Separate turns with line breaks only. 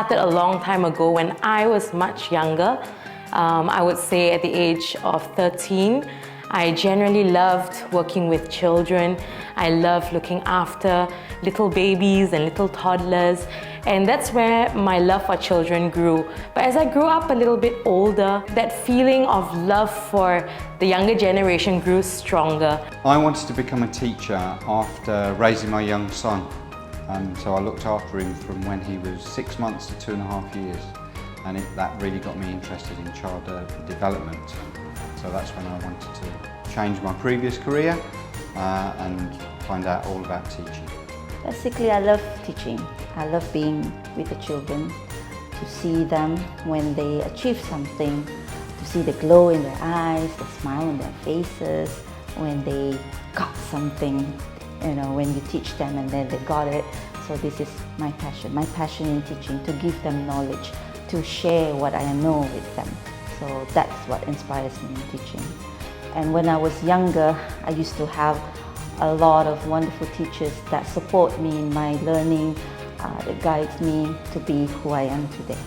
started a long time ago when I was much younger. I would say at the age of 13. I generally loved working with children. I loved looking after little babies and little toddlers. And that's where my love for children grew. But as I grew up a little bit older, that feeling of love for the younger generation grew stronger.
I wanted to become a teacher after raising my young son. So I looked after him from when he was 6 months to 2.5 years. And that really got me interested in child development. So that's when I wanted to change my previous career and find out all about teaching.
Basically, I love teaching. I love being with the children, to see them when they achieve something, to see the glow in their eyes, the smile on their faces, when they got something, when you teach them and then they got it. So this is my passion in teaching, to give them knowledge, to share what I know with them. So that's what inspires me in teaching. And when I was younger, I used to have a lot of wonderful teachers that support me in my learning, that guides me to be who I am today.